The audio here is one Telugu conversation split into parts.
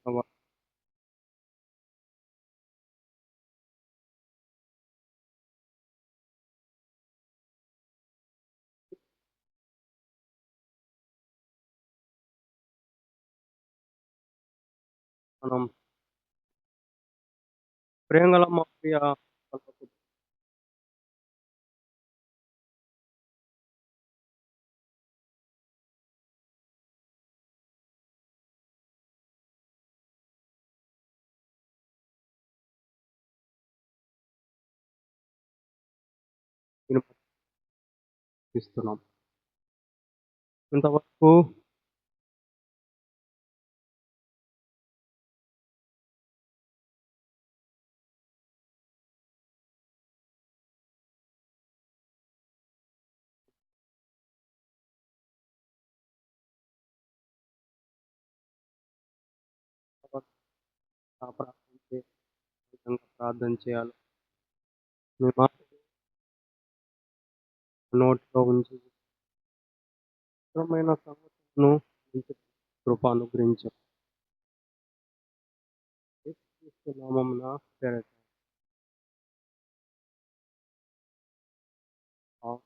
అవ మనం ప్రేమగల మా ప్రియ పరలోకపు తండ్రిని ప్రార్థిస్తున్నాం. ఇంతవరకు ప్రార్థన విధంగా ప్రార్థన చేయాలి. మీ మాట నోటిలో ఉంచి అవసరమైన సంగతులను ఉంచి కృప అనుగ్రహించండి. యేసుక్రీస్తు నామమున పేరట. ఆమేన్.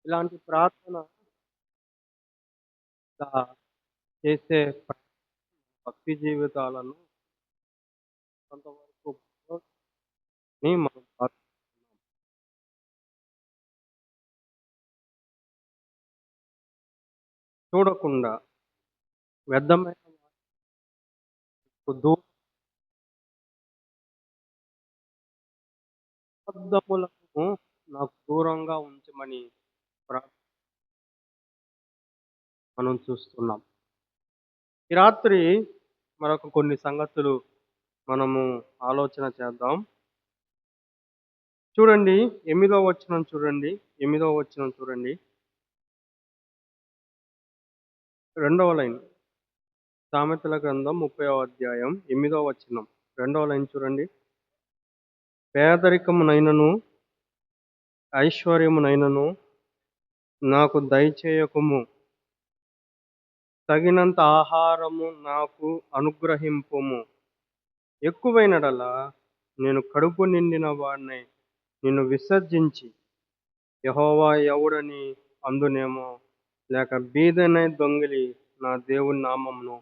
ఇలాంటి ప్రార్థన చేసే భక్తి జీవితాలను కొంతవరకు మనం చూడకుండా వ్యర్థమైన అబద్ధములను నాకు దూరంగా ఉంచమని మనం చూస్తున్నాం. ఈ రాత్రి మరొక కొన్ని సంగతులు మనము ఆలోచన చేద్దాం. చూడండి, ఎనిమిదవ వచనం చూడండి. రెండవ లైన్. సామెతల గ్రంథం 30వ అధ్యాయం 8వ వచనం. రెండవ లైన్ చూడండి. పేదరికమునైనను ఐశ్వర్యమునైనను నాకు దయచేయకుము, తగినంత ఆహారము నాకు అనుగ్రహింపుము. ఎక్కువైనడలా నేను కడుపు నిండిన వాడినై నిన్ను విసర్జించి యెహోవా ఎవడని అందునేమో, లేక బీదనై దొంగిలి నా దేవుని నామమును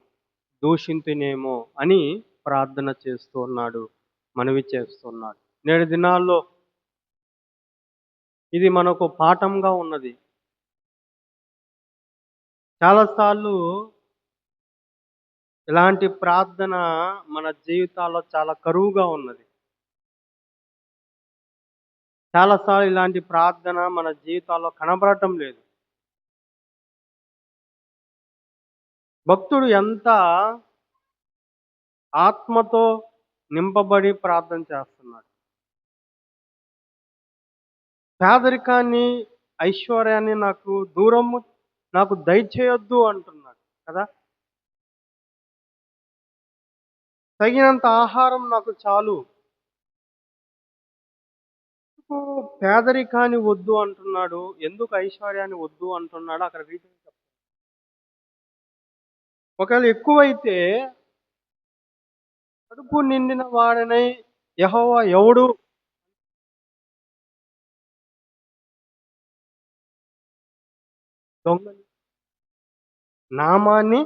దూషింతునేమో అని ప్రార్థన చేస్తున్నాడు, మనవి చేస్తున్నాడు. నేటి దినాల్లో ఇది మనకు పాఠంగా ఉన్నది. చాలాసార్లు ఇలాంటి ప్రార్థన మన జీవితాల్లో చాలా కరువుగా ఉన్నది. చాలాసార్లు ఇలాంటి ప్రార్థన మన జీవితాల్లో కనబడటం లేదు. భక్తుడు ఎంత ఆత్మతో నింపబడి ప్రార్థన చేస్తున్నాడు. పేదరికాన్ని, ఐశ్వర్యాన్ని నాకు దయచేయొద్దు అంటున్నాడు కదా. తగినంత ఆహారం నాకు చాలు. ఎందుకు పేదరికాన్ని వద్దు అంటున్నాడు, ఎందుకు ఐశ్వర్యాన్ని వద్దు అంటున్నాడు, అక్కడ రీజన్ చెప్తాడు. ఒకవేళ ఎక్కువైతే కడుపు నిండిన వాడినై యెహోవా ఎవడు దొంగని నామాన్ని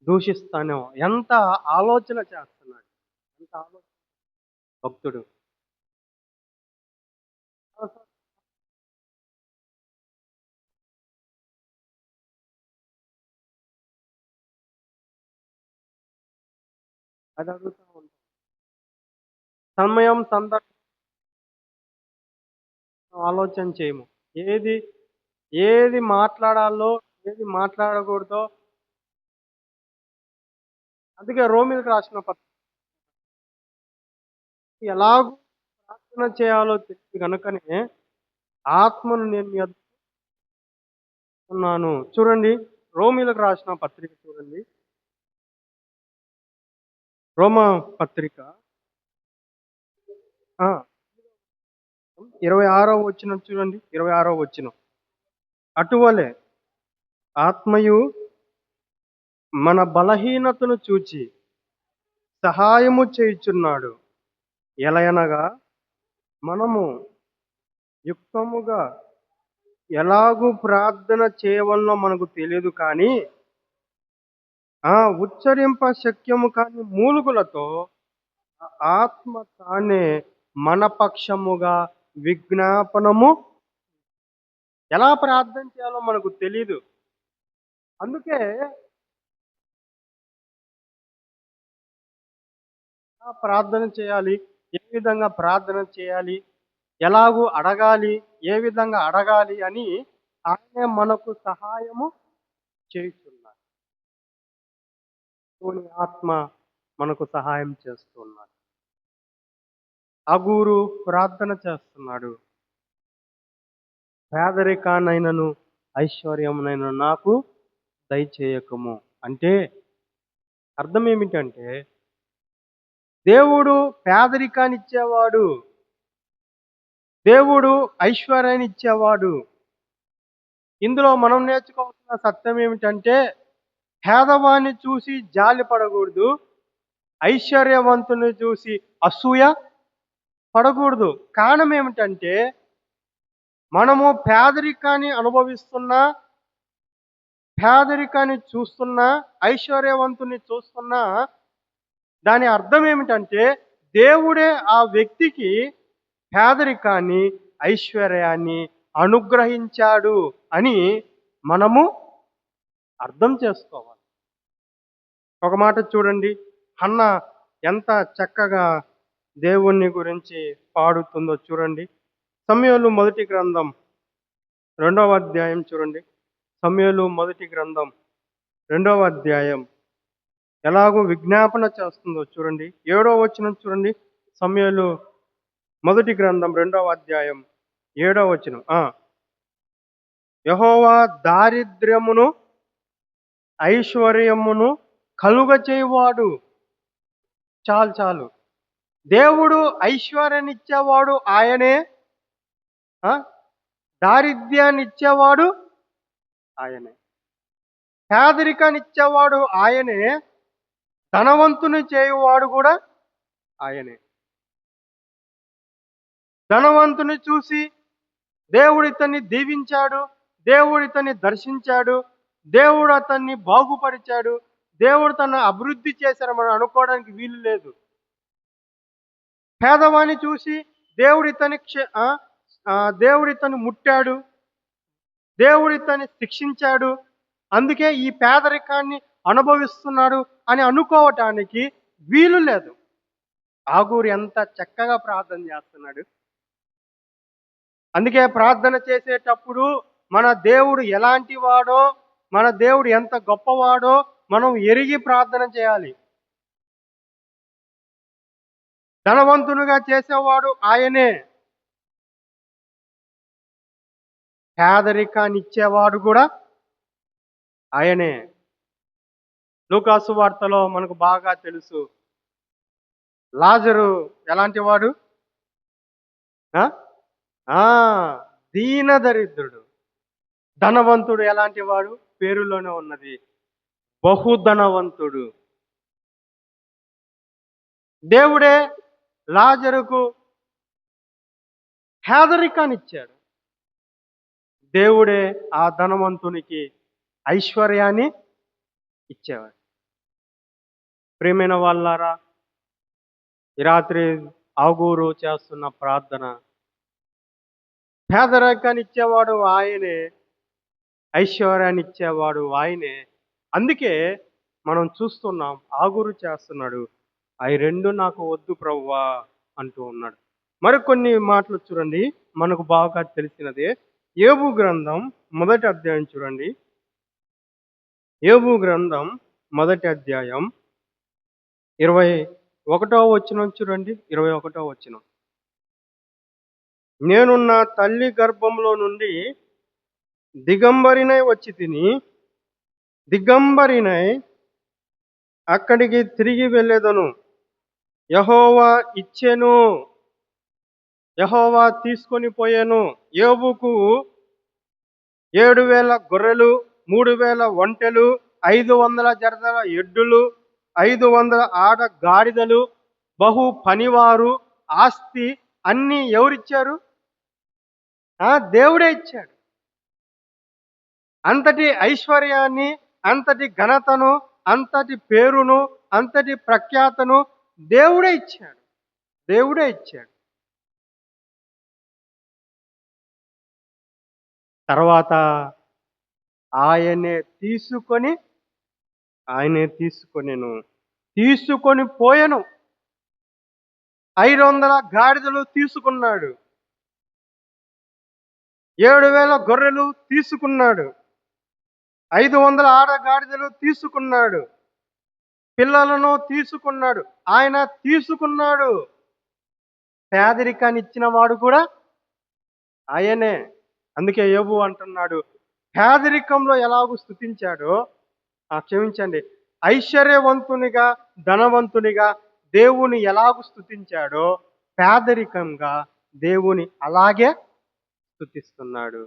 దూషిస్తానేమో. ఎంత ఆలోచన చేస్తున్నాడు, ఎంత ఆలోచన భక్తుడు. అది అడుగుతా ఉంటాం. సమయం సందర్భం ఆలోచన చేయము. ఏది ఏది మాట్లాడాలో, ఏది మాట్లాడకూడదో, అందుకే రోమీయులకు రాసిన పత్రిక ఎలాగూ ప్రార్థన చేయాలో తెలుసు గనుకనే ఆత్మను నేను మీ యొద్ద ఉన్నాను. చూడండి, రోమీయులకు రాసిన పత్రిక చూడండి. రోమా పత్రిక ఆ! 26వ వచనం చూడండి. 26వ వచనం. అటువలే ఆత్మయు మన బలహీనతను చూచి సహాయము చేయుచున్నాడు. ఎలయనగా మనము యుక్తముగా ఎలాగూ ప్రార్థన చేయవలనో మనకు తెలియదు కానీ ఉచ్చరింప శక్యము కాని మూలుగులతో ఆత్మ తానే మన పక్షముగా విజ్ఞాపనము ఎలా ప్రార్థన చేయాలో మనకు తెలీదు. అందుకే ప్రార్థన చేయాలి, ఏ విధంగా ప్రార్థన చేయాలి, ఎలాగూ అడగాలి, ఏ విధంగా అడగాలి అని ఆయనే మనకు సహాయము చేయుచున్నాడు. దేవుని ఆత్మ మనకు సహాయం చేస్తున్నాడు. అగూరు ప్రార్థన చేస్తున్నాడు. పేదరికానైనను ఐశ్వర్యమునైనను నాకు దయచేయకము. అంటే అర్థం ఏమిటంటే దేవుడు పేదరికాన్ని ఇచ్చేవాడు, దేవుడు ఐశ్వర్యాన్ని ఇచ్చేవాడు. ఇందులో మనం నేర్చుకోవాల్సిన సత్యం ఏమిటంటే పేదవాన్ని చూసి జాలి పడకూడదు, ఐశ్వర్యవంతుని చూసి అసూయ పడకూడదు. కారణం ఏమిటంటే మనము పేదరికాన్ని అనుభవిస్తున్నా, పేదరికాన్ని చూస్తున్నా, ఐశ్వర్యవంతుని చూస్తున్నా, దాని అర్థం ఏమిటంటే దేవుడే ఆ వ్యక్తికి పేదరికాన్ని, ఐశ్వర్యాన్ని అనుగ్రహించాడు అని మనము అర్థం చేసుకోవాలి. ఒక మాట చూడండి, హన్న ఎంత చక్కగా దేవుణ్ణి గురించి పాడుతుందో చూడండి. సమూయేలు మొదటి గ్రంథం 2వ అధ్యాయం చూడండి. సమూయేలు మొదటి గ్రంథం 2వ అధ్యాయం ఎలాగో విజ్ఞాపన చేస్తుందో చూడండి. 7వ వచనం చూడండి. సమూయేలు మొదటి గ్రంథం 2వ అధ్యాయం 7వ వచనం. యెహోవా దారిద్ర్యమును ఐశ్వర్యమును కలుగ చేయువాడు. చాలు. దేవుడు ఐశ్వర్యాన్ని ఇచ్చేవాడు ఆయనే, దారిద్ర్యాన్ని ఇచ్చేవాడు ఆయనే, పేదరికాన్ని ఇచ్చేవాడు ఆయనే, ధనవంతుని చేయువాడు కూడా ఆయనే. ధనవంతుని చూసి దేవుడు ఇతన్ని దీవించాడు, దేవుడు ఇతన్ని దర్శించాడు, దేవుడు అతన్ని బాగుపరిచాడు, దేవుడు తన అభివృద్ధి చేశాడు మనం అనుకోవడానికి వీలు లేదు. పేదవాణ్ణి చూసి దేవుడు ఇతన్ని ముట్టాడు, దేవుడు ఇతన్ని శిక్షించాడు, అందుకే ఈ పేదరికాన్ని అనుభవిస్తున్నాడు అని అనుకోవటానికి వీలు లేదు. ఆగూరు ఎంత చక్కగా ప్రార్థన చేస్తున్నాడు. అందుకే ప్రార్థన చేసేటప్పుడు మన దేవుడు ఎలాంటి వాడో, మన దేవుడు ఎంత గొప్పవాడో మనం ఎరిగి ప్రార్థన చేయాలి. ధనవంతునిగా చేసేవాడు ఆయనే, పేదరికాన్ని ఇచ్చేవాడు కూడా ఆయనే. లూకాసు వార్తలో మనకు బాగా తెలుసు, లాజరు ఎలాంటి వాడు? దీన దరిద్రుడు. ధనవంతుడు ఎలాంటి వాడు? పేరులోనే ఉన్నది, బహుధనవంతుడు. దేవుడే లాజరుకు పేదరికాన్ని ఇచ్చాడు, దేవుడే ఆ ధనవంతునికి ఐశ్వర్యాన్ని ఇచ్చేవాడు. ప్రియమైన వాళ్ళారా, ఈ రాత్రి ఆగూరు చేస్తున్న ప్రార్థన, పేదరికాన్ని ఇచ్చేవాడు ఆయనే, ఐశ్వర్యాన్ని ఇచ్చేవాడు ఆయనే. అందుకే మనం చూస్తున్నాం ఆగూరు చేస్తున్నాడు, అవి రెండు నాకు వద్దు ప్రభువా అంటూ ఉన్నాడు. మరికొన్ని మాటలు చూడండి, మనకు బాగా తెలిసినదే. యోబు గ్రంథం మొదటి అధ్యాయం చూడండి. యోబు గ్రంథం మొదటి అధ్యాయం 21వ వచనం చూడండి. 21వ వచనం. నేను నా తల్లి గర్భంలో నుండి దిగంబరినై వచ్చి తిని, దిగంబరినై అక్కడికి తిరిగి వెళ్ళేదను. యెహోవా ఇచ్చెను, యెహోవా తీసుకొని పోయాను. యోబుకు 7,000 గొర్రెలు, 3,000 ఒంటెలు, 500 జతల ఎడ్డులు, 500 ఆడ గాడిదలు, బహు పనివారు, ఆస్తి అన్నీ ఎవరిచ్చారు? దేవుడే ఇచ్చాడు. అంతటి ఐశ్వర్యాన్ని, అంతటి ఘనతను, అంతటి పేరును, అంతటి ప్రఖ్యాతను దేవుడే ఇచ్చాడు. దేవుడే ఇచ్చాడు. తర్వాత ఆయనే తీసుకొనెను, తీసుకొని పోయెను. 500 గాడిదలు తీసుకున్నాడు, 7,000 గొర్రెలు తీసుకున్నాడు, 500 ఆడగాడిదలు తీసుకున్నాడు, పిల్లలను తీసుకున్నాడు. ఆయన తీసుకున్నాడు. పేదరికాన్ని ఇచ్చిన వాడు కూడా ఆయనే. అందుకే యోబు అంటున్నాడు, పేదరికంలో ఎలాగూ స్తుతించాడో, క్షమించండి, ఐశ్వర్యవంతునిగా, ధనవంతునిగా దేవుని ఎలాగూ స్తుతించాడో, పేదరికంగా దేవుని అలాగే స్తుతిస్తున్నాడు.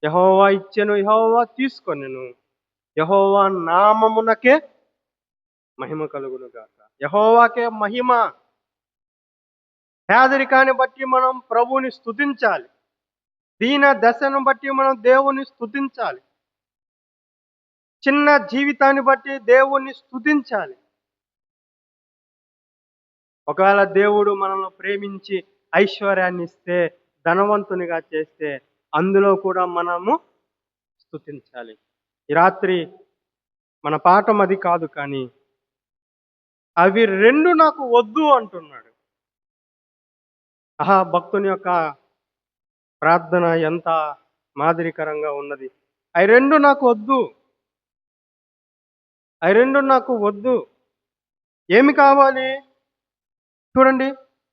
యెహోవా ఇచ్చెను, యెహోవా తీసుకొనెను, యెహోవా నామమునకే మహిమ కలుగును గాక. యెహోవాకే మహిమ. పేదరికాన్ని బట్టి మనం ప్రభువుని స్తుతించాలి. దీన దశను బట్టి మనం దేవుని స్తుతించాలి. చిన్న జీవితాన్ని బట్టి దేవుణ్ణి స్తుతించాలి. ఒకవేళ దేవుడు మనల్ని ప్రేమించి ఐశ్వర్యాన్ని ఇస్తే, ధనవంతునిగా చేస్తే, అందులో కూడా మనము స్తుతించాలి. ఈ రాత్రి మన పాఠం అది కాదు, కానీ అవి 2 నాకు వద్దు అంటున్నాడు. భక్తుని యొక్క ప్రార్థన ఎంత మాదిరికరంగా ఉన్నది. అవి 2 నాకు వద్దు, అవి 2 నాకు వద్దు. ఏమి కావాలి? చూడండి,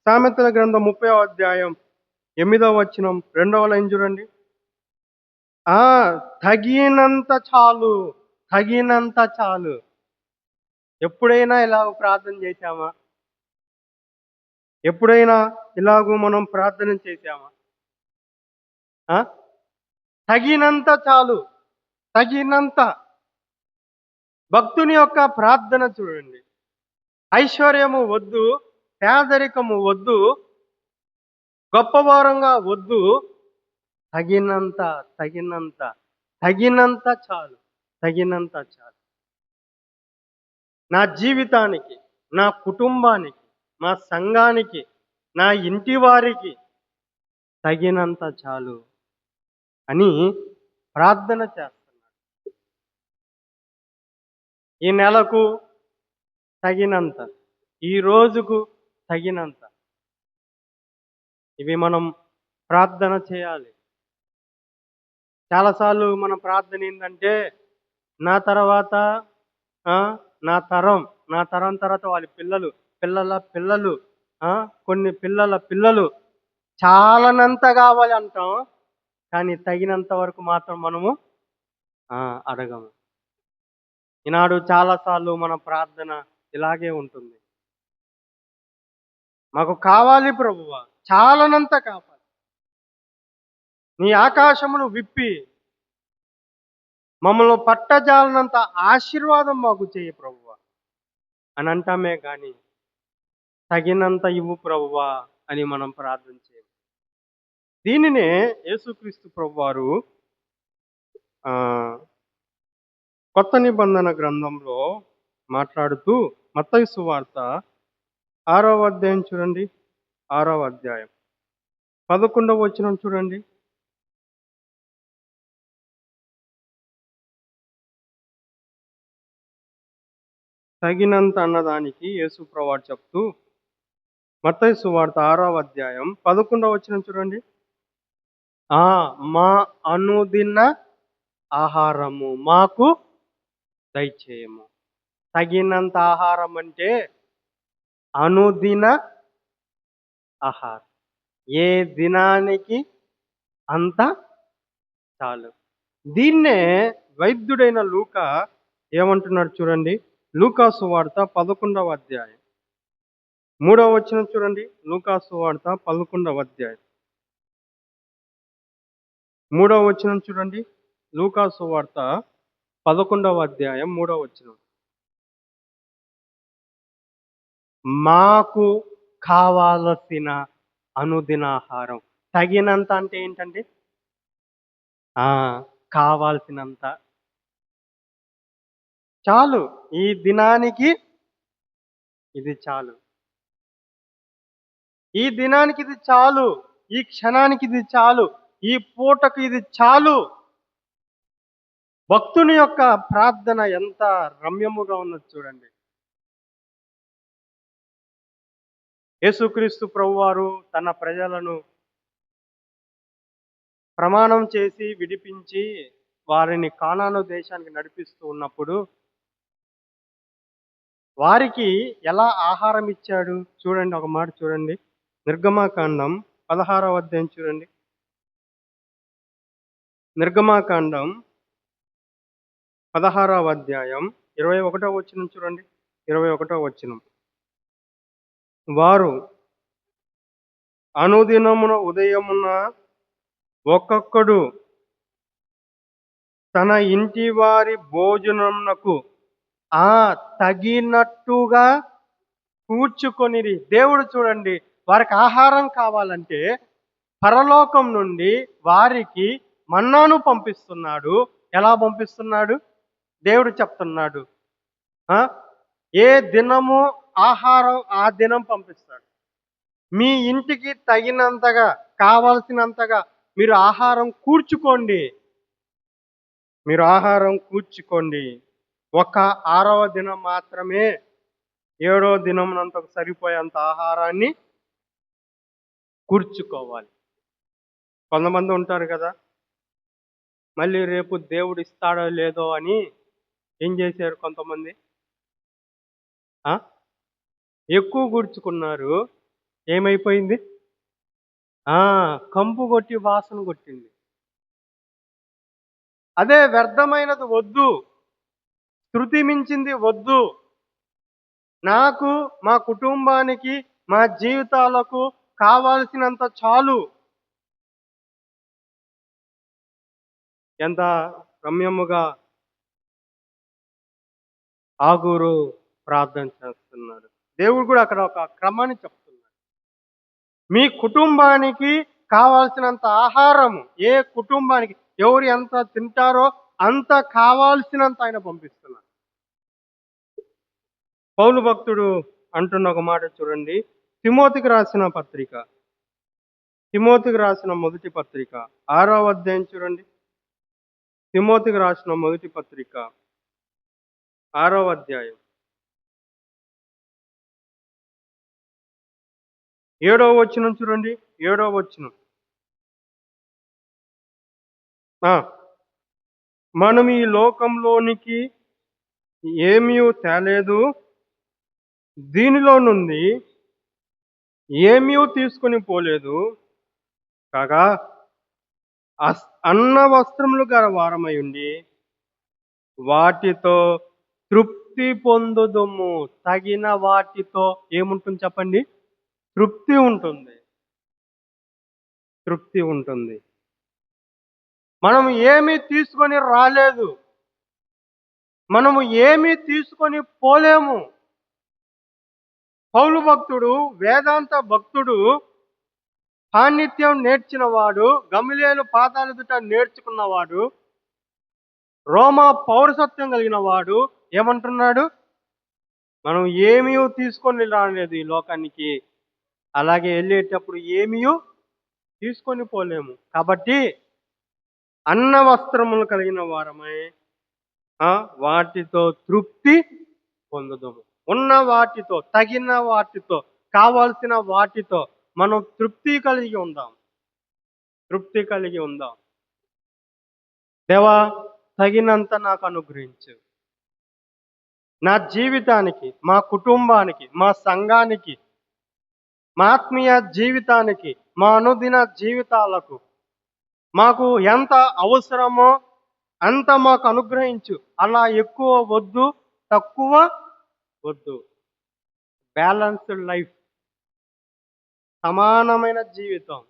సామెతల గ్రంథం 30వ అధ్యాయం 8వ వచనం 2వ లైన్ చూడండి. తగినంత చాలు, తగినంత చాలు. ఎప్పుడైనా ఇలా ప్రార్థన చేశామా? ఎప్పుడైనా ఇలాగూ మనం ప్రార్థన చేశామా? తగినంత చాలు, తగినంత. భక్తుని యొక్క ప్రార్థన చూడండి. ఐశ్వర్యము వద్దు, పేదరికము వద్దు, గొప్పవారంగా వద్దు, తగినంత, తగినంత, తగినంత చాలు, తగినంత చాలు. నా జీవితానికి, నా కుటుంబానికి, మా సంఘానికి, నా ఇంటి వారికి తగినంత చాలు అని ప్రార్థన చేస్తున్నాడు. ఈ నెలకు తగినంత, ఈ రోజుకు తగినంత. ఇవి మనం ప్రార్థన చేయాలి. చాలాసార్లు మన ప్రార్థన ఏంటంటే, నా తర్వాత నా తరం తర్వాత వాళ్ళ పిల్లలు, పిల్లల పిల్లలు, కొన్ని పిల్లల పిల్లలు, చాలనంత కావాలి అంటాం, కానీ తగినంత వరకు మాత్రం మనము అడగము. ఈనాడు చాలాసార్లు మన ప్రార్థన ఇలాగే ఉంటుంది. మాకు కావాలి ప్రభువా, చాలనంత కావాలి. నీ ఆకాశమును విప్పి మమ్మల్ని పట్టజాలనంత ఆశీర్వాదం మాకు చేయి ప్రభువా అని అంటామే, కానీ తగినంత ఇవ్వు ప్రభువా అని మనం ప్రార్థన చేయం. దీనినే యేసుక్రీస్తు ప్రభువారు కొత్త నిబంధన గ్రంథంలో మాట్లాడుతూ, మత్తయి సువార్త 6వ అధ్యాయం చూడండి, 6వ అధ్యాయం 11వ వచనం చూడండి. తగినంత అన్నదానికి యేసు ప్రభువారు చెప్తూ, మత్తయి సువార్త 6వ అధ్యాయం 11వ వచనం చూడండి. మా అనుదిన ఆహారము మాకు దయచేయము. తగినంత ఆహారం అంటే అనుదిన ఆహారం. ఏ దినానికి అంత చాలు. దీన్నే వైద్యుడైన లూకా ఏమంటున్నాడు చూడండి. లూకా సువార్త 11వ అధ్యాయం 3వ వచనం చూడండి. లూకా సువార్త 11వ అధ్యాయం 3వ వచనం చూడండి. లూకా సువార్త 11వ అధ్యాయం 3వ వచనం. మాకు కావాల్సిన అనుదిన ఆహారం. తగినంత అంటే ఏంటండి? కావాల్సినంత చాలు. ఈ దినానికి ఇది చాలు. ఈ దినానికి ఇది చాలు. ఈ క్షణానికి ఇది చాలు. ఈ పూటకు ఇది చాలు. భక్తుని యొక్క ప్రార్థన ఎంత రమ్యముగా ఉన్నది చూడండి. యేసుక్రీస్తు ప్రభువారు తన ప్రజలను ప్రమాణం చేసి విడిపించి వారిని కానాను దేశానికి నడిపిస్తూ ఉన్నప్పుడు వారికి ఎలా ఆహారం ఇచ్చాడు చూడండి. ఒక మాట చూడండి. నిర్గమాకాండం 16వ అధ్యాయం చూడండి. నిర్గమాకాండం 16వ అధ్యాయం 21వ వచనం చూడండి. 21వ వచనం. వారు అనుదినమున ఉదయమున ఒక్కొక్కడు తన ఇంటి వారి భోజనమునకు తగినట్టుగా కూర్చుకొనిరి. దేవుడు చూడండి, వారికి ఆహారం కావాలంటే పరలోకం నుండి వారికి మన్నాను పంపిస్తున్నాడు. ఎలా పంపిస్తున్నాడు? దేవుడు చెప్తున్నాడు. ఏ దినము ఆహారం ఆ దినం పంపిస్తాడు. మీ ఇంటికి తగినంతగా కావలసినంతగా మీరు ఆహారం కూర్చుకోండి. మీరు ఆహారం కూర్చుకోండి. ఒక 6వ దినం మాత్రమే 7వ దినమునంతకు సరిపోయేంత ఆహారాన్ని కూర్చుకోవాలి. కొంతమంది ఉంటారు కదా, మళ్ళీ రేపు దేవుడు ఇస్తాడో లేదో అని ఏం చేశారు కొంతమంది, ఎక్కువ కూర్చుకున్నారు. ఏమైపోయింది? కంపు కొట్టి వాసన కొట్టింది. అదే వ్యర్థమైనది వద్దు, శృతి మించింది వద్దు. నాకు, మా కుటుంబానికి, మా జీవితాలకు కావాల్సినంత చాలు. ఎంత రమ్యముగా ఆగూరు ప్రార్థన చేస్తున్నాడు. దేవుడు కూడా అక్కడ ఒక క్రమాన్ని చెప్తున్నాడు. మీ కుటుంబానికి కావాల్సినంత ఆహారము, ఏ కుటుంబానికి ఎవరు ఎంత తింటారో అంత కావాల్సినంత ఆయన పంపిస్తున్నాడు. పౌలు భక్తుడు అంటున్న ఒక మాట చూడండి. తిమోతికి రాసిన పత్రిక, తిమోతికి రాసిన మొదటి పత్రిక 6వ అధ్యాయం చూడండి. తిమోతికి రాసిన మొదటి పత్రిక 6వ అధ్యాయం 7వ వచనం చూడండి. 7వ వచనం. మనం ఈ లోకంలోనికి ఏమీ తేలేదు, దీనిలో నుండి ఏమీ తీసుకొని పోలేదు, కాగా అన్న వస్త్రములు గల వారమై ఉండి వాటితో తృప్తి పొందుదుము. తగిన వాటితో ఏముంటుంది చెప్పండి? తృప్తి ఉంటుంది. తృప్తి ఉంటుంది. మనం ఏమీ తీసుకొని రాలేదు, మనము ఏమీ తీసుకొని పోలేము. పౌలు భక్తుడు, వేదాంత భక్తుడు, పాండిత్యం నేర్చినవాడు, గమలీయేలు పాదాలెదుట నేర్చుకున్నవాడు, రోమా పౌరసత్వం కలిగిన వాడు ఏమంటున్నాడు? మనం ఏమీ తీసుకొని రాలేదు ఈ లోకానికి, అలాగే వెళ్ళేటప్పుడు ఏమీ తీసుకొని పోలేము. కాబట్టి అన్న వస్త్రములు కలిగిన వారమై వాటితో తృప్తి పొందుదాము. ఉన్న వాటితో, తగిన వాటితో, కావాల్సిన వాటితో మనం తృప్తి కలిగి ఉందాం. తృప్తి కలిగి ఉందాం. దేవా, తగినంత నాకు అనుగ్రహించు. నా జీవితానికి, మా కుటుంబానికి, మా సంఘానికి, మా ఆత్మీయ జీవితానికి, మా అనుదిన జీవితాలకు మాకు ఎంత అవసరమో అంత మాకు అనుగ్రహించు. అలా ఎక్కువ వద్దు, తక్కువ వద్దు. బ్యాలెన్స్డ్ లైఫ్, సమానమైన జీవితం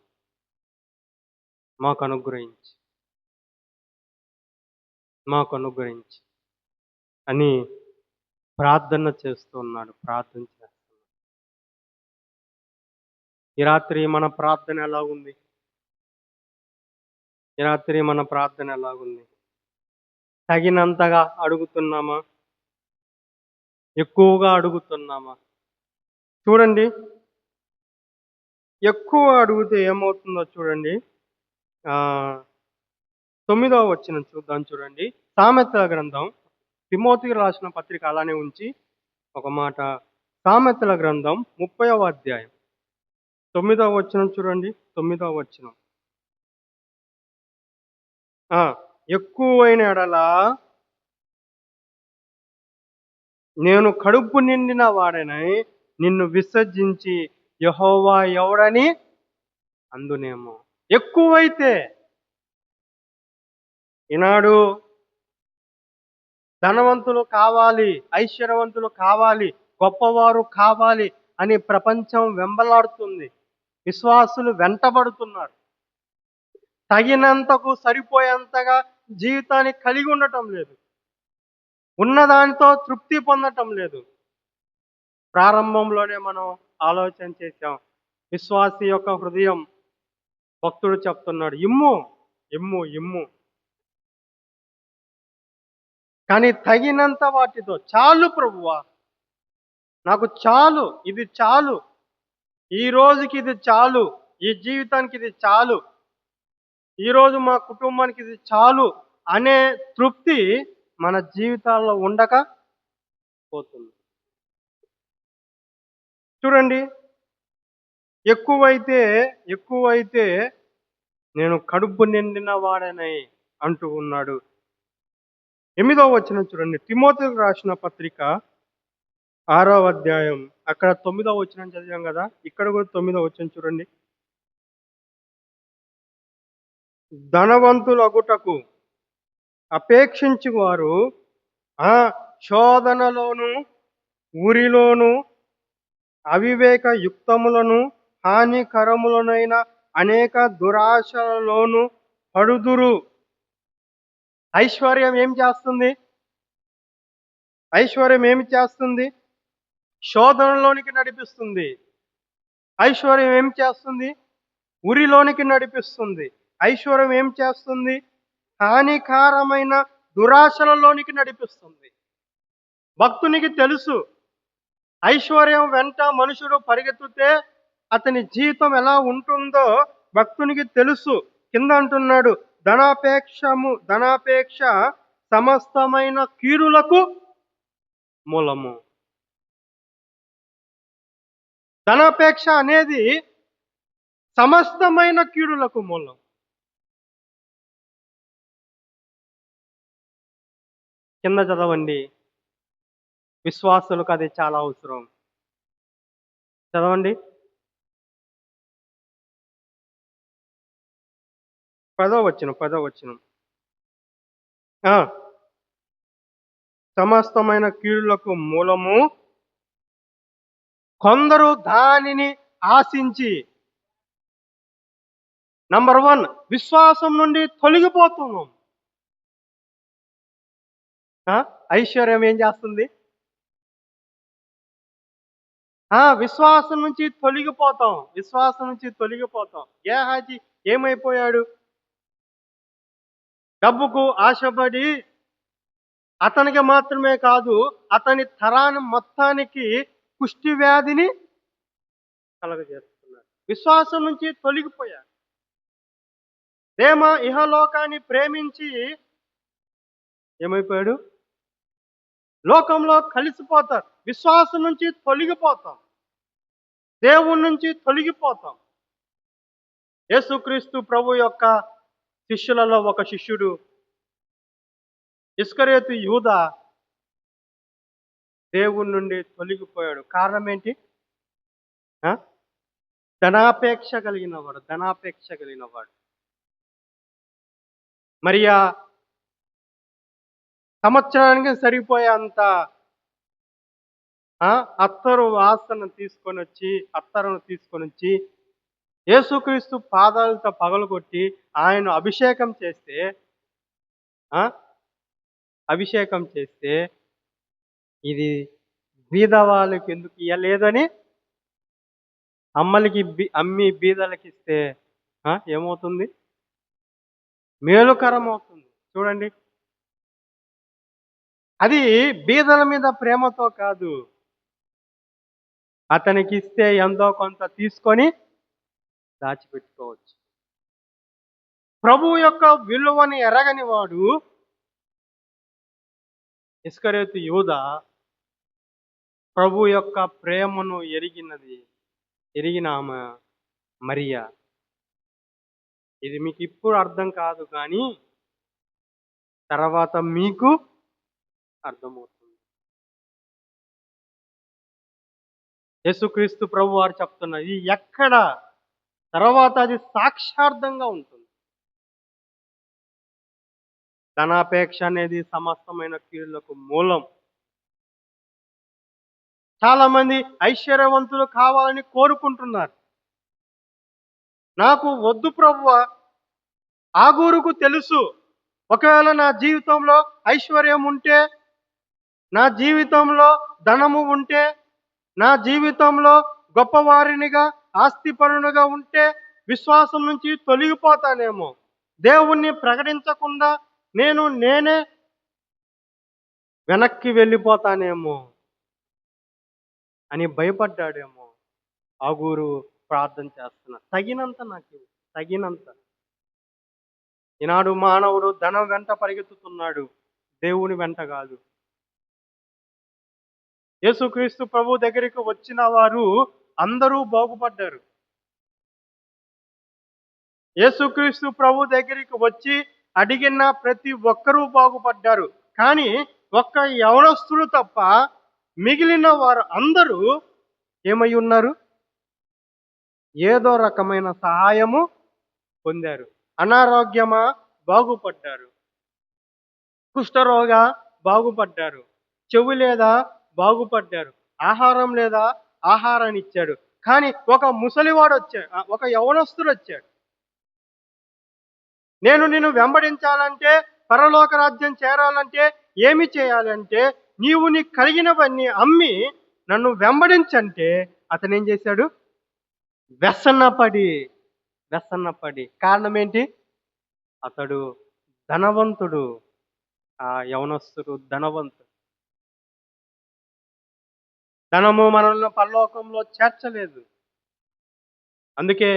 మాకు అనుగ్రహించు, మాకు అనుగ్రహించు అని ప్రార్థన చేస్తూ ఉన్నాడు. ప్రార్థన చేస్తున్నాడు. ఈ రాత్రి మన ప్రార్థన ఎలా ఉంది? ఈ రాత్రి మన ప్రార్థన ఎలాగుంది? తగినంతగా అడుగుతున్నామా? ఎక్కువగా అడుగుతున్నామా? చూడండి, ఎక్కువ అడిగితే ఏమవుతుందో చూడండి. 9వ వచనం చూద్దాం చూడండి. సామెతల గ్రంథం, తిమోతికి రాసిన పత్రిక అలానే ఉంచి ఒక మాట. సామెతల గ్రంథం 30వ అధ్యాయం 9వ వచనం చూడండి. 9వ వచనం. ఎక్కువైన ఎడల నేను కడుపు నిండిన వాడనై నిన్ను విసర్జించి యెహోవా ఎవడని అందునేమో. ఎక్కువైతే ఈనాడు ధనవంతులు కావాలి, ఐశ్వర్యవంతులు కావాలి, గొప్పవారు కావాలి అని ప్రపంచం వెంబలాడుతుంది. విశ్వాసులు వెంటబడుతున్నారు. తగినంతకు సరిపోయేంతగా జీవితాన్ని కలిగి ఉండటం లేదు. ఉన్నదానితో తృప్తి పొందటం లేదు. ప్రారంభంలోనే మనం ఆలోచన చేశాం. విశ్వాసి యొక్క హృదయం, భక్తుడు చెప్తున్నాడు, ఇమ్ము ఇమ్ము ఇమ్ము. కానీ తగినంత వాటితో చాలు ప్రభువా, నాకు చాలు, ఇది చాలు, ఈ రోజుకి ఇది చాలు, ఈ జీవితానికి ఇది చాలు, ఈరోజు మా కుటుంబానికి ఇది చాలు అనే తృప్తి మన జీవితాల్లో ఉండకపోతుంది. చూడండి, ఎక్కువైతే నేను కడుపు నిండిన వాడనై అంటూ ఉన్నాడు. 8వ వచనం చూడండి. తిమోతికి రాసిన పత్రిక 6వ అధ్యాయం, అక్కడ 9వ వచనం చదివాం కదా, ఇక్కడ కూడా 9వ వచనం చూడండి. ధనవంతులగుటకు అపేక్షించు వారు శోధనలోను, ఊరిలోను, అవివేక యుక్తములను, హానికరములనైన అనేక దురాశలలోను పడుదురు. ఐశ్వర్యం ఏం చేస్తుంది? ఐశ్వర్యం ఏమి చేస్తుంది? శోధనలోనికి నడిపిస్తుంది. ఐశ్వర్యం ఏం చేస్తుంది? ఉరిలోనికి నడిపిస్తుంది. ఐశ్వర్యం ఏం చేస్తుంది? హానికరమైన దురాశలలోనికి నడిపిస్తుంది. భక్తునికి తెలుసు, ఐశ్వర్యం వెంట మనుషుడు పరిగెత్తితే అతని జీవితం ఎలా ఉంటుందో భక్తునికి తెలుసు. కింద అంటున్నాడు, ధనాపేక్ష సమస్తమైన కీడులకు మూలము. ధనాపేక్ష అనేది సమస్తమైన కీడులకు మూలం. కింద చదవండి. విశ్వాసులకు అది చాలా అవసరం. చదవండి. 10వ వచనం. సమస్తమైన కీడులకు మూలము కొందరు దానిని ఆశించి, నంబర్ 1, విశ్వాసం నుండి తొలగిపోతున్నాం. ఐశ్వర్యం ఏం చేస్తుంది? విశ్వాసం నుంచి తొలగిపోతాం. గేహాజీ ఏమైపోయాడు? డబ్బుకు ఆశపడి అతనికి మాత్రమే కాదు, అతని తరాన్ని మొత్తానికి కుష్టి వ్యాధిని కలగజేస్తున్నాడు. విశ్వాసం నుంచి తొలగిపోయాడు. ఇహలోకాన్ని ప్రేమించి ఏమైపోయాడు? లోకంలో కలిసిపోతారు. విశ్వాసం నుంచి తొలగిపోతాం. దేవుని నుంచి తొలగిపోతాం. యేసుక్రీస్తు ప్రభు యొక్క శిష్యులలో ఒక శిష్యుడు ఇస్కరియోతు యూదా దేవుని నుండి తొలగిపోయాడు. కారణం ఏంటి? ఆ? ధనాపేక్ష కలిగిన వాడు. మరియా సంవత్సరానికి సరిపోయేంత అత్తరును తీసుకొని వచ్చి యేసుక్రీస్తు పాదాలతో పగలగొట్టి ఆయన అభిషేకం చేస్తే ఇది బీద వాళ్ళకి ఎందుకు ఇయ్యలేదని అమ్మి బీదలకి ఇస్తే ఏమవుతుంది? మేలుకరం అవుతుంది. చూడండి, అది బీదల మీద ప్రేమతో కాదు, అతనికి ఇస్తే ఎంతో కొంత తీసుకొని దాచిపెట్టుకోవచ్చు. ప్రభువు యొక్క విలువని ఎరగని వాడు ఇస్కరియోతు యూదా ప్రభు యొక్క ప్రేమను ఎరిగిన ఆమె మరియా. ఇది మీకు ఇప్పుడు అర్థం కాదు, కానీ తర్వాత మీకు అర్థమవుతుంది. యేసుక్రీస్తు ప్రభు వారు చెప్తున్నది ఎక్కడ తర్వాత అది సాక్షార్థంగా ఉంటుంది. ధనాపేక్ష అనేది సమస్తమైన కీడులకు మూలం. చాలా మంది ఐశ్వర్యవంతులు కావాలని కోరుకుంటున్నారు. నాకు వద్దు ప్రభువా, ఆగూరుకు తెలుసు, ఒకవేళ నా జీవితంలో ఐశ్వర్యం ఉంటే, నా జీవితంలో ధనము ఉంటే, నా జీవితంలో గొప్పవారినిగా ఆస్తిపరునిగా ఉంటే విశ్వాసం నుంచి తొలగిపోతానేమో, దేవుణ్ణి ప్రకటించకుండా నేనే వెనక్కి వెళ్ళిపోతానేమో అని భయపడ్డాడేమో. ఆగూరు ప్రార్థన చేస్తున్నా, తగినంత. ఈనాడు మానవుడు ధనం వెంట పరిగెత్తుతున్నాడు, దేవుని వెంట కాదు. యేసుక్రీస్తు ప్రభు దగ్గరికి వచ్చిన వారు అందరూ బాగుపడ్డారు. యేసుక్రీస్తు ప్రభు దగ్గరికి వచ్చి అడిగిన ప్రతి ఒక్కరూ బాగుపడ్డారు. కానీ ఒక్క యవనస్తుడు తప్ప మిగిలిన వారు అందరూ ఏమై ఉన్నారు? ఏదో రకమైన సహాయము పొందారు. అనారోగ్యమా? బాగుపడ్డారు. కుష్ఠరోగ? బాగుపడ్డారు. చెవు లేదా? బాగుపడ్డారు. ఆహారం లేదా? ఆహారాన్ని ఇచ్చాడు. కానీ ఒక ముసలివాడు వచ్చాడు, ఒక యవనస్తుడు వచ్చాడు. నేను నిన్ను వెంబడించాలంటే, పరలోక రాజ్యం చేరాలంటే ఏమి చేయాలంటే, నీవు నీకు కలిగినవన్నీ అమ్మి నన్ను వెంబడించంటే అతను ఏం చేశాడు? వ్యసనపడి. కారణం ఏంటి? అతడు ధనవంతుడు. ఆ యవనస్తుడు ధనవంతుడు. ధనము మనల్ని పరలోకంలో చేర్చలేదు. అందుకే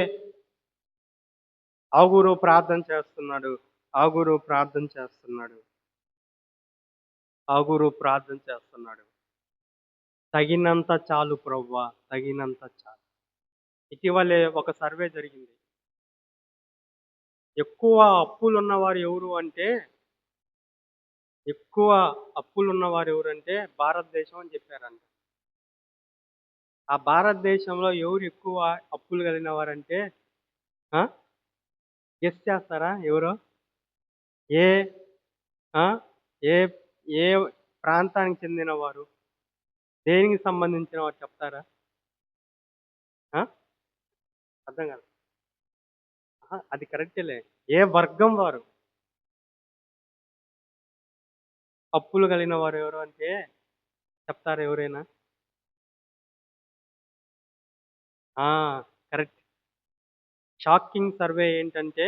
ఆగూరు ప్రార్థన చేస్తున్నాడు. తగినంత చాలు ప్రభువా, తగినంత చాలు. ఇటీవలే ఒక సర్వే జరిగింది. ఎక్కువ అప్పులు ఉన్నవారు ఎవరు అంటే భారతదేశం అని చెప్పారంట. ఆ భారతదేశంలో ఎవరు ఎక్కువ అప్పులు కలిగిన వారంటే, గెస్ చేస్తారా ఎవరో? ఏ ఏ ఏ ప్రాంతానికి చెందిన వారు, దేనికి సంబంధించిన వారు చెప్తారా? అర్థం కాదు. అది కరెక్టేలే. ఏ వర్గం వారు అప్పులు కలిగిన వారు ఎవరు అంటే చెప్తారా ఎవరైనా? కరెక్ట్. షాకింగ్ సర్వే ఏంటంటే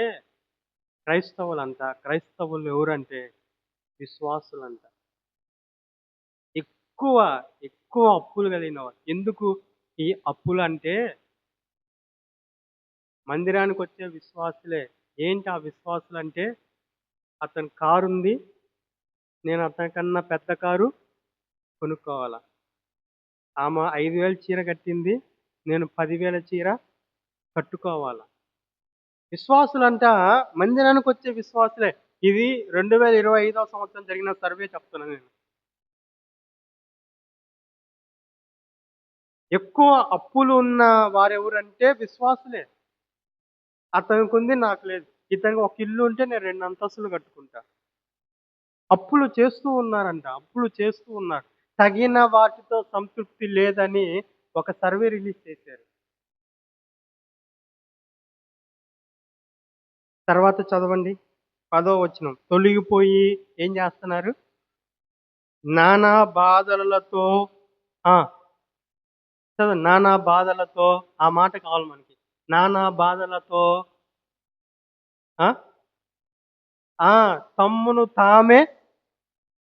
క్రైస్తవులు ఎవరంటే విశ్వాసులంట. ఎక్కువ అప్పులు కలిగిన వారు. ఎందుకు ఈ అప్పులు అంటే, మందిరానికి వచ్చే విశ్వాసులే. ఏంటి ఆ విశ్వాసులు అంటే, అతని కారు ఉంది, నేను అతనికన్నా పెద్ద కారు కొనుక్కోవాలా. ఆమె 5,000 చీర కట్టింది, నేను 10,000 చీర కట్టుకోవాలా. విశ్వాసులంట మందిరానికొచ్చే విశ్వాసులే. ఇది 2025వ సంవత్సరం జరిగిన సర్వే చెప్తున్నా నేను. ఎక్కువ అప్పులు ఉన్న వారెవరంటే విశ్వాసులే. అతనికుంది నాకు లేదు. ఇతనికి ఒక ఇల్లు ఉంటే నేను 2 అంతస్తులు కట్టుకుంటా. అప్పులు చేస్తూ ఉన్నారంట. అప్పులు చేస్తూ ఉన్నారు. తగిన వాటితో సంతృప్తి లేదని ఒక సర్వే రిలీజ్ చేశారు. తర్వాత చదవండి. 10వ వచనం. తొలగిపోయి ఏం చేస్తున్నారు? నానా బాధలతో ఆ! చదవండి. నానా బాధలతో ఆ మాట కావాలి మనకి. నానా బాధలతో ఆ! ఆ! తమ్మును తామే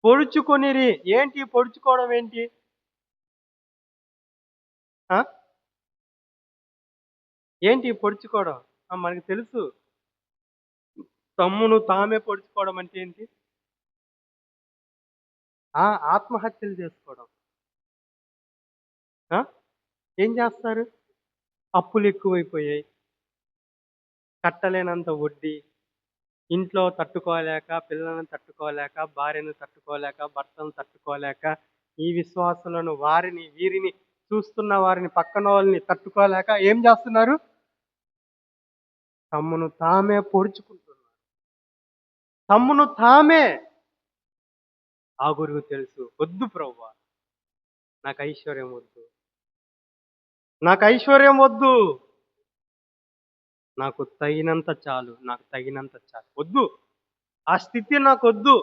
పొడుచుకొనిరి. ఏంటి పొడుచుకోవడం ఏంటి? ఆ! ఏంటి పొడుచుకోవడం? మనకు తెలుసు. తమ్మును తామే పొడుచుకోవడం అంటే ఏంటి? ఆత్మహత్యలు చేసుకోవడం. ఆ! ఏం చేస్తారు? అప్పులెక్కువైపోయాయి. కట్టలేనంత వడ్డీ. ఇంట్లో తట్టుకోలేక, పిల్లలను తట్టుకోలేక, భార్యను తట్టుకోలేక, భర్తను తట్టుకోలేక, ఈ విశ్వాసులను వారిని, వీరిని చూస్తున్న వారిని పక్కనోళ్ళని తట్టుకోలేక ఏం చేస్తున్నారు? తమ్మును తామే పొడుచుకుంటున్నారు. తమ్మును తామే. ఆ గురువు తెలుసు. వద్దు ప్రభువా! నాకు ఐశ్వర్యం వద్దు. నాకు ఐశ్వర్యం వద్దు. నాకు తగినంత చాలు. నాకు తగినంత చాలు. వద్దు. ఆ స్థితి నాకొద్దు.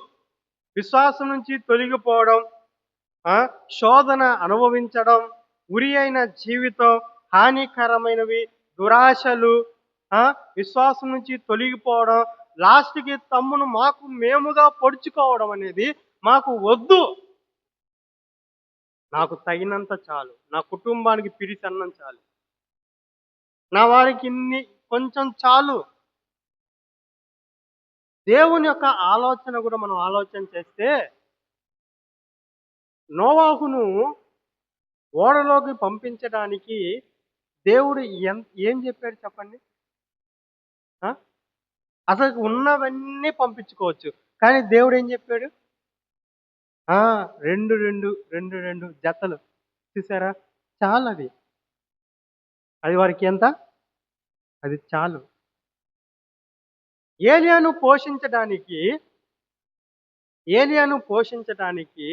విశ్వాసం నుంచి తొలగిపోవడం, ఆ! శోధన అనుభవించడం, ఉరి అయిన జీవితం, హానికరమైనవి, దురాశలు, విశ్వాసం నుంచి తొలగిపోవడం, లాస్ట్‌కి తమ్మును మాకు మేముగా పొడుచుకోవడం అనేది మాకు వద్దు. నాకు తగినంత చాలు. నా కుటుంబానికి పిడిసన్నం చాలు. నా వారికి ఇన్ని కొంచెం చాలు. దేవుని యొక్క ఆలోచన కూడా మనం ఆలోచన చేస్తే, నోవాహును ఓడలోకి పంపించడానికి దేవుడు ఏం చెప్పాడు చెప్పండి? ఆ! అసలు ఉన్నవన్నీ పంపించుకోవచ్చు. కానీ దేవుడు ఏం చెప్పాడు? 2, 2, 2, 2 జతలు. చూసారా? చాలది. అది వారికి ఎంత? అది చాలు. ఏలియాను పోషించడానికి, ఏలియాను పోషించడానికి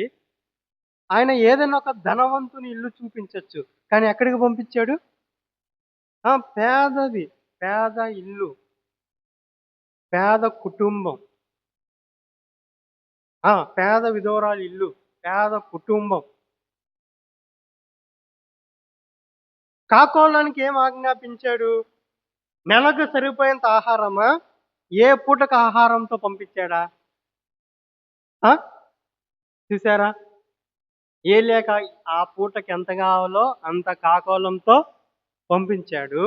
ఆయన ఏదైనా ఒక ధనవంతుని ఇల్లు చూపించొచ్చు. కానీ ఎక్కడికి పంపించాడు? పేదది. పేద ఇల్లు. పేద కుటుంబం. పేద విధవరాలి ఇల్లు. పేద కుటుంబం. కాకోలానికి ఏం ఆజ్ఞాపించాడు? నెలకు సరిపోయేంత ఆహారమా? ఏ పూటకు ఆహారంతో పంపించాడా? ఆ! చూసారా? ఏలియాక ఆ పూటకి ఎంత కావాలో అంత కాకోలంతో పంపించాడు.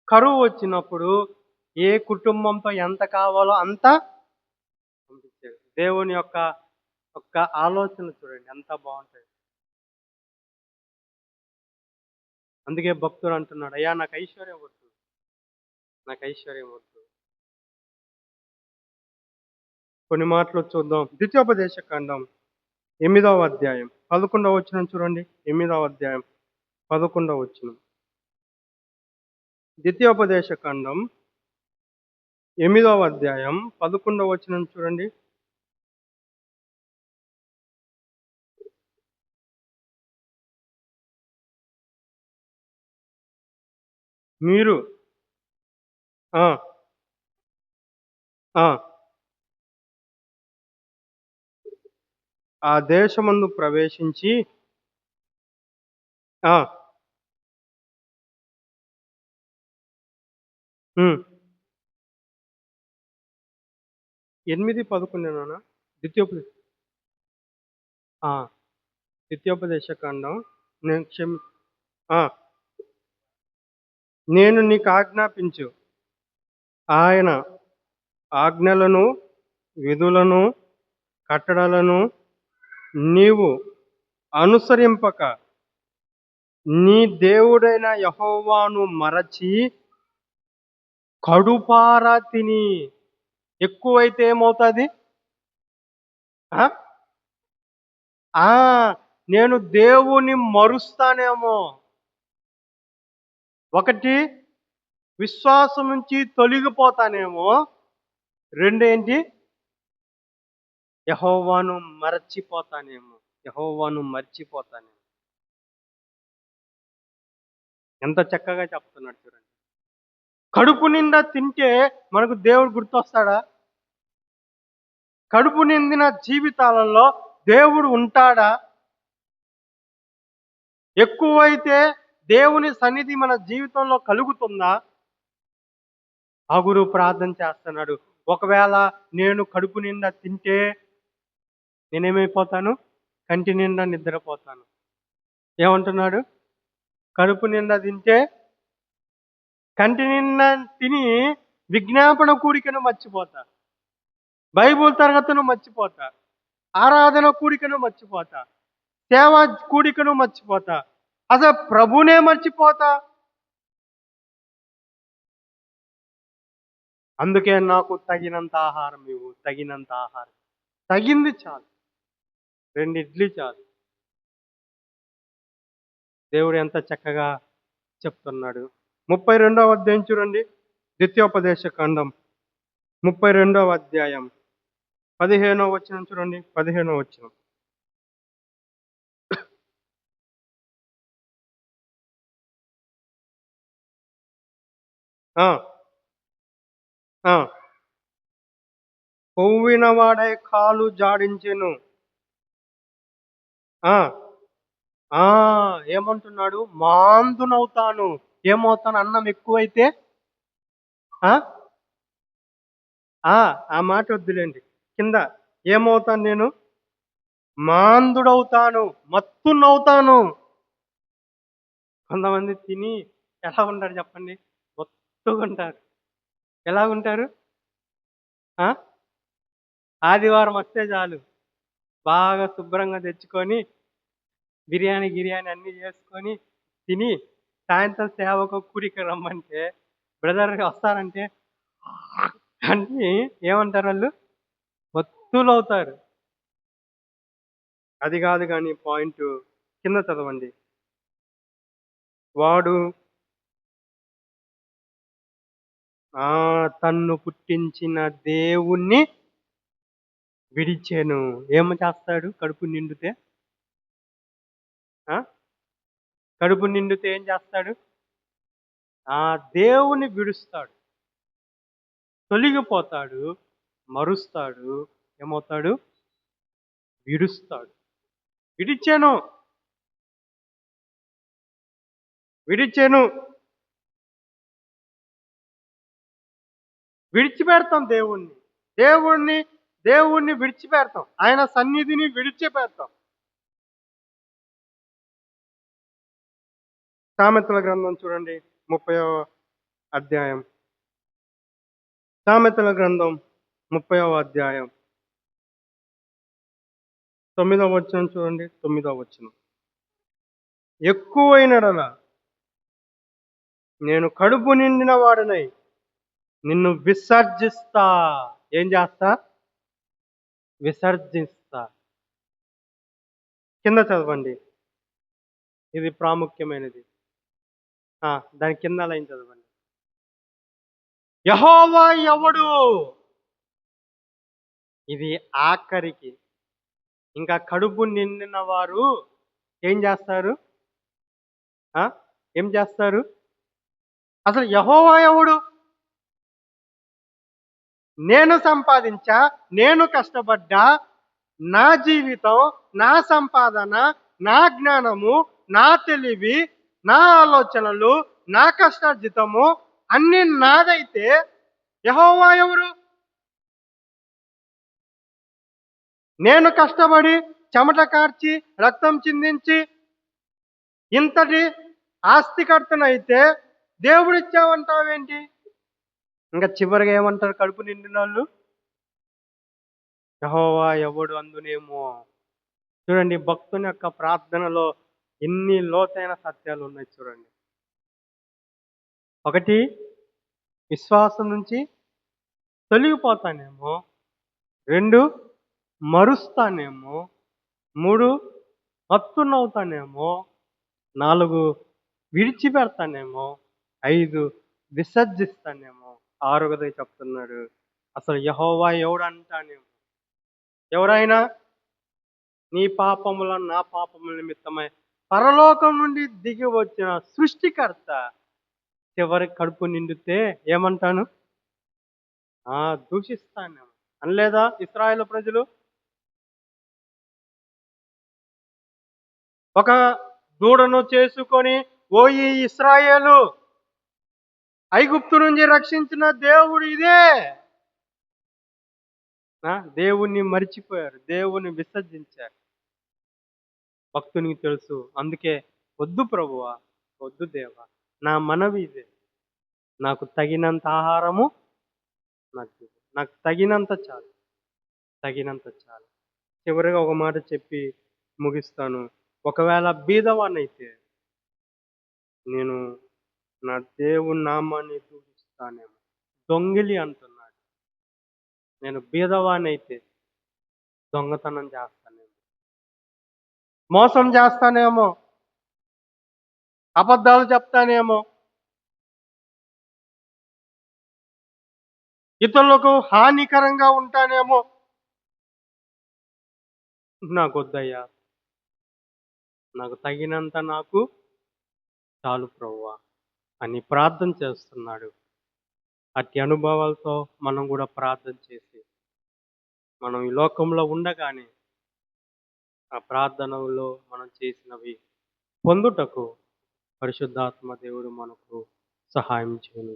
కరువు వచ్చినప్పుడు ఏ కుటుంబంతో ఎంత కావాలో అంత పంపించాడు. దేవుని యొక్క ఆలోచన చూడండి ఎంత బావుంటాయి. అందుకే భక్తుడు అంటున్నాడు, అయ్యా నాకు ఐశ్వర్యం వద్దు. నాకు ఐశ్వర్యం వద్దు. కొన్ని మాటలు చూద్దాం. ద్వితీయోపదేశ కాండం 8వ అధ్యాయం 11వ వచనం చూడండి. 8వ అధ్యాయం 11వ వచనం. ద్వితీయోపదేశ కాండం 8వ అధ్యాయం 11వ వచనం చూడండి. మీరు ఆ! ఆ! ఆ దేశమందు ప్రవేశించి ఆ! హ్మ్. 8, 11 ద్వితీయోపదేశ ఆ! ద్వితీయోపదేశ కాండం నేను ఆ! నేను నీకు ఆజ్ఞాపించు. ఆయన ఆజ్ఞలను, విధులను, కట్టడలను నీవు అనుసరింపక నీ దేవుడైన యెహోవాను మరచి కడుపారా తిని. ఎక్కువైతే ఏమవుతుంది? ఆ? ఆ, నేను దేవుని మరుస్తానేమో. ఒకటి, విశ్వాసం నుంచి తొలగిపోతానేమో. రెండు ఏంటి? యెహోవాను మరచిపోతానేమో. యెహోవాను మర్చిపోతానేమో. ఎంత చక్కగా చెప్తున్నాడు చూడండి. కడుపు నిండా తింటే మనకు దేవుడు గుర్తొస్తాడా? కడుపు నిండిన జీవితాలలో దేవుడు ఉంటాడా? ఎక్కువైతే దేవుని సన్నిధి మన జీవితంలో కలుగుతుందా? ఆ గురువు ప్రార్థన చేస్తున్నాడు. ఒకవేళ నేను కడుపు నిండా తింటే నేనేమైపోతాను? కంటి నిండా నిద్రపోతాను. ఏమంటున్నాడు? కడుపు నిండా తింటే కంటి నిండా తిని విజ్ఞాపన కూడికను మర్చిపోతా, బైబుల్ తరగతును మర్చిపోతా, ఆరాధన కూడికను మర్చిపోతా, సేవ కూడికను మర్చిపోతా, అసలు ప్రభునే మర్చిపోతా. అందుకే నాకు తగినంత ఆహారం ఇవ్వు, తగినంత ఆహారం. తగింది చాలు, 2 ఇడ్లీ చాలు. దేవుడు ఎంత చక్కగా చెప్తున్నాడు. 32వ అధ్యాయం చూడండి. ద్వితీయోపదేశ కాండం 32వ అధ్యాయం 15వ వచనం చూడండి. 15వ వచనం. ఆ, ఆ. కొవ్విన వాడై కాలు జాడించెను. ఆ, ఆ, ఏమంటున్నాడు? మాందునవుతాను. ఏమవుతాను? అన్నం ఎక్కువైతే ఆ, ఆ, ఆ మాట వద్దులేండి. కింద ఏమవుతాను నేను? మాందుడవుతాను, మత్తునవుతాను. కొంతమంది తిని ఎలా ఉంటారు చెప్పండి? మత్తుగా ఉంటారు. ఎలా ఉంటారు? ఆ, ఆదివారం వస్తే చాలు బాగా శుభ్రంగా తెచ్చుకొని బిర్యానీ గిర్యానీ అన్నీ చేసుకొని తిని సాయంత్రం సేవకు కూడికి రమ్మంటే బ్రదర్ వస్తారంటే అంటే ఏమంటారు వాళ్ళు? మత్తులు అవుతారు. అది కాదు కానీ పాయింట్ కింద చదవండి. వాడు తన్ను పుట్టించిన దేవుణ్ణి విడిచెను. ఏమి చేస్తాడు? కడుపు నిండితే ఆ? కడుపు నిండితే ఏం చేస్తాడు? ఆ దేవుని విడుస్తాడు, తొలగిపోతాడు, మరుస్తాడు. ఏమవుతాడు? విడుస్తాడు. విడిచెను, విడిచెను. విడిచిపెడతాం దేవుణ్ణి. దేవుణ్ణి దేవుణ్ణి విడిచిపెడతాం. ఆయన సన్నిధిని విడిచిపెడతాం. సామెతల గ్రంథం చూడండి, 30వ అధ్యాయం. సామెతల గ్రంథం 30వ అధ్యాయం 9వ వచనం చూడండి. 9వ వచనం. ఎక్కువైనడల నేను కడుపు నిండిన వాడనై నిన్ను విసర్జిస్తా. ఏం చేస్తా? విసర్జిస్తా. కింద చదవండి, ఇది ప్రాముఖ్యమైనది. దాని కింద లైన్ చదవండి. యెహోవా ఎవడు? ఇది ఆఖరికి. ఇంకా కడుపు నిండిన వారు ఏం చేస్తారు? ఏం చేస్తారు? అసలు యెహోవా ఎవడు? నేను సంపాదించా, నేను కష్టపడ్డా, నా జీవితం, నా సంపాదన, నా జ్ఞానము, నా తెలివి, నా ఆలోచనలు, నా కష్టార్జితము అన్ని నాదైతే యెహోవా ఎవరు? నేను కష్టపడి చెమట కార్చి రక్తం చిందించి ఇంతటి ఆస్తికర్తనైతే దేవుడిచ్చావంటావేంటి? ఇంకా చివరిగా ఏమంటారు కడుపు నిండిన వాళ్ళు? యెహోవా ఎవడు అందునేమో. చూడండి, భక్తుని యొక్క ప్రార్థనలో ఎన్ని లోతైన సత్యాలు ఉన్నాయి చూడండి. ఒకటి, విశ్వాసం నుంచి తొలగిపోతానేమో. 2, మరుస్తానేమో. 3, మత్తునవుతానేమో. 4, విడిచిపెడతానేమో. 5, విసర్జిస్తానేమో. 6వది చెప్తున్నాడు, అసలు యెహోవా ఎవడంటానేమో. ఎవరైనా నీ పాపముల నా పాపముల నిమిత్తమై పరలోకం నుండి దిగి వచ్చిన సృష్టికర్త చివరి కడుపు నిండితే ఏమంటాను? దూషిస్తానేమో అనలేదా ఇశ్రాయేలు ప్రజలు? ఒక దూడను చేసుకొని, ఓ ఈ ఇశ్రాయేలు, ఐగుప్తు నుంచి రక్షించిన దేవుడు ఇదే. దేవుణ్ణి మరిచిపోయారు, దేవుణ్ణి విసర్జించారు. భక్తునికి తెలుసు. అందుకే వద్దు ప్రభువా, వద్దు దేవా, నా మనవి ఇదే, నాకు తగినంత ఆహారము నాకు తగినంత చాలు, తగినంత చాలు. చివరిగా ఒక మాట చెప్పి ముగిస్తాను. ఒకవేళ బీదవానైతే నేను నా దేవుని నామాన్ని దూషిస్తానేమో. దొంగిలి అంటున్నాడు. నేను బీదవానైతే దొంగతనం చేస్తానేమో, మోసం చేస్తానేమో, అబద్ధాలు చెప్తానేమో, ఇతరులకు హానికరంగా ఉంటానేమో. నాకొద్దయ్యా, నాకు తగినంత నాకు చాలు ప్రభువా అని ప్రార్థన చేస్తున్నాడు. అట్టి అనుభవాలతో మనం కూడా ప్రార్థన చేసి, మనం ఈ లోకంలో ఉండగానే ఆ ప్రార్థనలో మనం చేసినవి పొందుటకు పరిశుద్ధాత్మ దేవుడు మనకు సహాయం చేయను.